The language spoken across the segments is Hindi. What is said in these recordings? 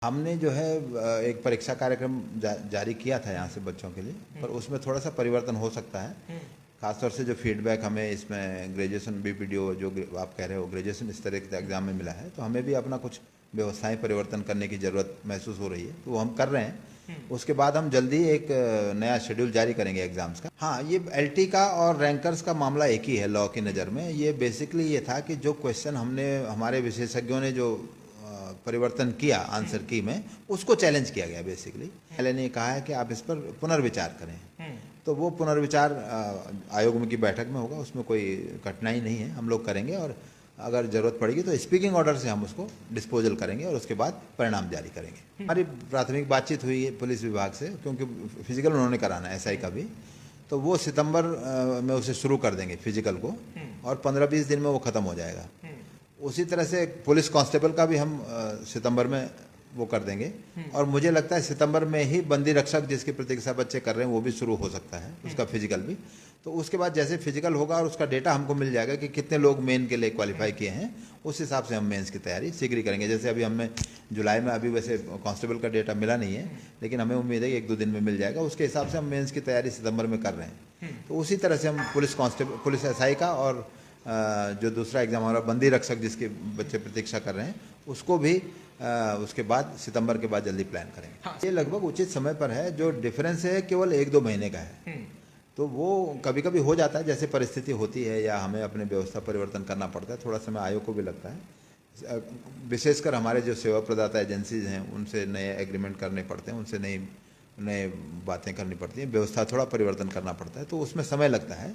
हमने जो है एक परीक्षा कार्यक्रम जारी किया था यहाँ से बच्चों के लिए, पर उसमें थोड़ा सा परिवर्तन हो सकता है। खासतौर से जो फीडबैक हमें इसमें ग्रेजुएशन बीपीडीओ जो आप कह रहे हो ग्रेजुएशन इस तरह के एग्ज़ाम में मिला है, तो हमें भी अपना कुछ व्यवस्थाएं परिवर्तन करने की ज़रूरत महसूस हो रही है, तो वो हम कर रहे हैं। उसके बाद हम जल्दी एक नया शेड्यूल जारी करेंगे एग्ज़ाम्स का। हाँ, ये एलटी का और रैंकर्स का मामला एक ही है लॉ की नज़र में। ये बेसिकली ये था कि जो क्वेश्चन हमने हमारे विशेषज्ञों ने जो परिवर्तन किया आंसर की में, उसको चैलेंज किया गया बेसिकली। पहले ने कहा है कि आप इस पर पुनर्विचार करें, तो वो पुनर्विचार आयोग की बैठक में होगा, उसमें कोई कठिनाई नहीं है, हम लोग करेंगे। और अगर ज़रूरत पड़ेगी तो स्पीकिंग ऑर्डर से हम उसको डिस्पोजल करेंगे और उसके बाद परिणाम जारी करेंगे। हमारी प्राथमिक बातचीत हुई है पुलिस विभाग से, क्योंकि फिजिकल उन्होंने कराना है एसआई का भी, तो वो सितंबर में उसे शुरू कर देंगे फिजिकल को, और 15-20 दिन में वो ख़त्म हो जाएगा। उसी तरह से पुलिस कांस्टेबल का भी हम सितंबर में वो कर देंगे, और मुझे लगता है सितंबर में ही बंदी रक्षक जिसकी प्रतीक्षा बच्चे कर रहे हैं वो भी शुरू हो सकता है, उसका फिजिकल भी। तो उसके बाद जैसे फिजिकल होगा और उसका डेटा हमको मिल जाएगा कि कितने लोग मेन के लिए क्वालिफाई किए हैं, उस हिसाब से हम मेंस की तैयारी शीघ्र ही करेंगे। जैसे अभी हमें जुलाई में अभी वैसे कांस्टेबल का डेटा मिला नहीं है, लेकिन हमें उम्मीद है कि 1-2 दिन में मिल जाएगा। उसके हिसाब से हम मेंस की तैयारी सितंबर में कर रहे हैं। तो उसी तरह से हम पुलिस एसआई का और जो दूसरा एग्जाम हमारा बंदी रक्षक जिसके बच्चे प्रतीक्षा कर रहे हैं, उसको भी उसके बाद सितंबर के बाद जल्दी प्लान करेंगे। हाँ। ये लगभग उचित समय पर है। जो डिफरेंस है केवल 1-2 महीने का है, तो वो कभी कभी हो जाता है, जैसे परिस्थिति होती है या हमें अपने व्यवस्था परिवर्तन करना पड़ता है, थोड़ा समय आयोग को भी लगता है। विशेषकर हमारे जो सेवा प्रदाता एजेंसीज हैं उनसे नए एग्रीमेंट करने पड़ते हैं, उनसे नए बातें करनी पड़ती हैं, व्यवस्था थोड़ा परिवर्तन करना पड़ता है, तो उसमें समय लगता है।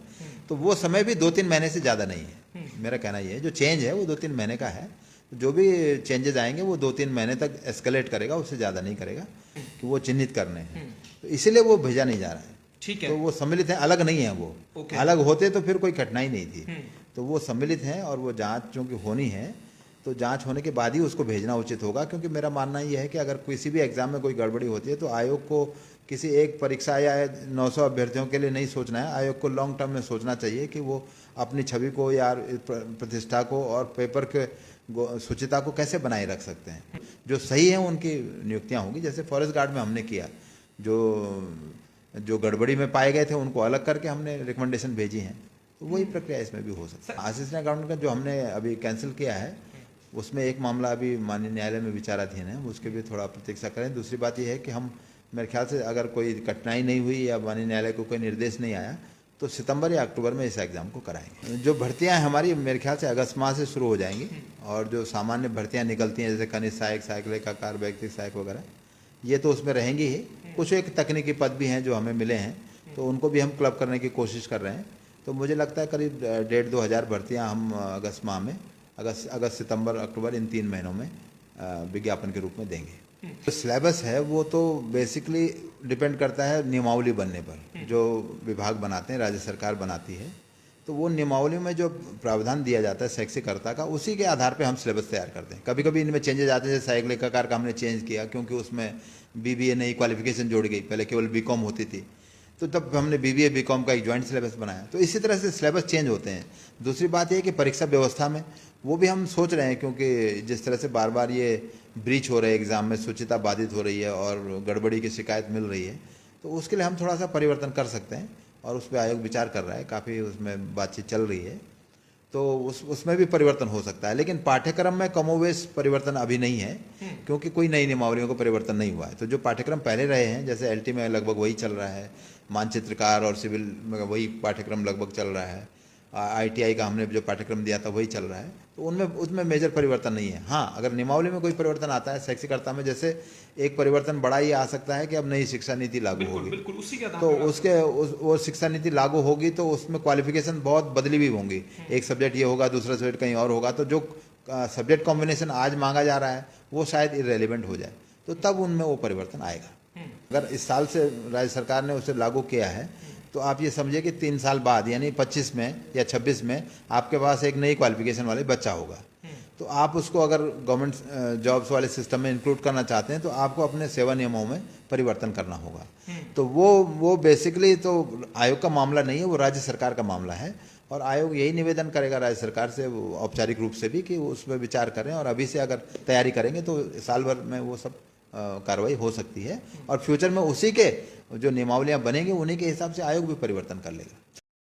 तो वो समय भी 2-3 महीने से ज़्यादा नहीं है। मेरा कहना ये है, जो चेंज है वो 2-3 महीने का है। जो भी चेंजेस आएंगे वो 2-3 महीने तक एस्केलेट करेगा, उससे ज़्यादा नहीं करेगा, कि वो चिन्हित करने हैं, तो इसीलिए वो भेजा नहीं जा रहा है। ठीक है, तो वो सम्मिलित हैं, अलग नहीं है वो। अलग होते तो फिर कोई कठिनाई नहीं थी। तो वो सम्मिलित हैं, और वो जांच चूँकि होनी है, तो जांच होने के बाद ही उसको भेजना उचित होगा। क्योंकि मेरा मानना ये है कि अगर किसी भी एग्जाम में कोई गड़बड़ी होती है तो आयोग को किसी एक परीक्षा या 900 अभ्यर्थियों के लिए नहीं सोचना है। आयोग को लॉन्ग टर्म में सोचना चाहिए कि वो अपनी छवि को या प्रतिष्ठा को और पेपर के शुचिता को कैसे बनाए रख सकते हैं। जो सही है उनकी नियुक्तियाँ होंगी, जैसे फॉरेस्ट गार्ड में हमने किया। जो गड़बड़ी में पाए गए थे उनको अलग करके हमने रिकमेंडेशन भेजी हैं, तो वही प्रक्रिया इसमें भी हो सकती है। असिस्टेंट अकाउंटेंट का जो हमने अभी कैंसिल किया है, उसमें एक मामला अभी माननीय न्यायालय में विचाराधीन है, उसके भी थोड़ा प्रतीक्षा करें। दूसरी बात यह है कि हम, मेरे ख्याल से अगर कोई कठिनाई नहीं हुई या माननीय न्यायालय को कोई निर्देश नहीं आया, तो सितंबर या अक्टूबर में इस एग्ज़ाम को कराएंगे। जो भर्तियां हमारी मेरे ख्याल से अगस्त माह से शुरू हो जाएंगी, और जो सामान्य भर्तियां निकलती हैं जैसे खनिज सहायक, सहायक लेखाकार, व्यक्ति सहायक वगैरह, ये तो उसमें रहेंगी ही। कुछ एक तकनीकी पद भी हैं जो हमें मिले हैं, तो उनको भी हम क्लब करने की कोशिश कर रहे हैं। तो मुझे लगता है करीब 1,500-2 हज़ार भर्तियाँ हम अगस्त माह में, अगस्त सितंबर अक्टूबर इन 3 महीनों में विज्ञापन के रूप में देंगे। तो सिलेबस है वो तो बेसिकली डिपेंड करता है नियमावली बनने पर, जो विभाग बनाते हैं, राज्य सरकार बनाती है, तो वो नियमावली में जो प्रावधान दिया जाता है शैक्षिककर्ता का, उसी के आधार पे हम सिलेबस तैयार करते हैं। कभी कभी इनमें चेंजेस आते हैं, जैसे सहायक लेखाकार का हमने चेंज किया क्योंकि उसमें बीबीए नई क्वालिफिकेशन जोड़ गई, पहले केवल बीकॉम होती थी, तो तब हमने बीबीए बीकॉम का एक ज्वाइंट सिलेबस बनाया। तो इसी तरह से सिलेबस चेंज होते हैं। दूसरी बात यह कि परीक्षा व्यवस्था में वो भी हम सोच रहे हैं, क्योंकि जिस तरह से बार बार ये ब्रीच हो रहे हैं एग्ज़ाम में, शुचिता बाधित हो रही है और गड़बड़ी की शिकायत मिल रही है, तो उसके लिए हम थोड़ा सा परिवर्तन कर सकते हैं, और उस पर आयोग विचार कर रहा है, काफ़ी उसमें बातचीत चल रही है, तो उसमें भी परिवर्तन हो सकता है। लेकिन पाठ्यक्रम में कमोवेश परिवर्तन अभी नहीं है, क्योंकि कोई नई नियमावलियों का परिवर्तन नहीं हुआ है। तो जो पाठ्यक्रम पहले रहे हैं, जैसे एलटी में लगभग वही चल रहा है, मानचित्रकार और सिविल में वही पाठ्यक्रम लगभग चल रहा है, आईटीआई का हमने जो पाठ्यक्रम दिया था वही चल रहा है, तो उसमें मेजर परिवर्तन नहीं है। हाँ, अगर नियमावली में कोई परिवर्तन आता है शैक्षिककर्ता में, जैसे एक परिवर्तन बड़ा ये आ सकता है कि अब नई शिक्षा नीति लागू होगी, तो वो शिक्षा नीति लागू होगी तो उसमें क्वालिफिकेशन बहुत बदली भी होंगी। एक सब्जेक्ट ये होगा, दूसरा सब्जेक्ट कहीं और होगा, तो जो सब्जेक्ट कॉम्बिनेशन आज मांगा जा रहा है वो शायद इरेलीवेंट हो जाए, तो तब उनमें वो परिवर्तन आएगा। अगर इस साल से राज्य सरकार ने उसे लागू किया है, तो आप ये समझिए कि 3 साल बाद यानी 25 में या 26 में आपके पास एक नई क्वालिफिकेशन वाले बच्चा होगा, तो आप उसको अगर गवर्नमेंट जॉब्स वाले सिस्टम में इंक्लूड करना चाहते हैं तो आपको अपने सेवा नियमों में परिवर्तन करना होगा। तो वो बेसिकली तो आयोग का मामला नहीं है, वो राज्य सरकार का मामला है, और आयोग यही निवेदन करेगा राज्य सरकार से औपचारिक रूप से भी कि उस पर विचार करें, और अभी से अगर तैयारी करेंगे तो साल भर में वो सब कार्रवाई हो सकती है और फ्यूचर में उसी के जो नियमावलियाँ बनेंगी उन्हीं के हिसाब से आयोग भी परिवर्तन कर लेगा।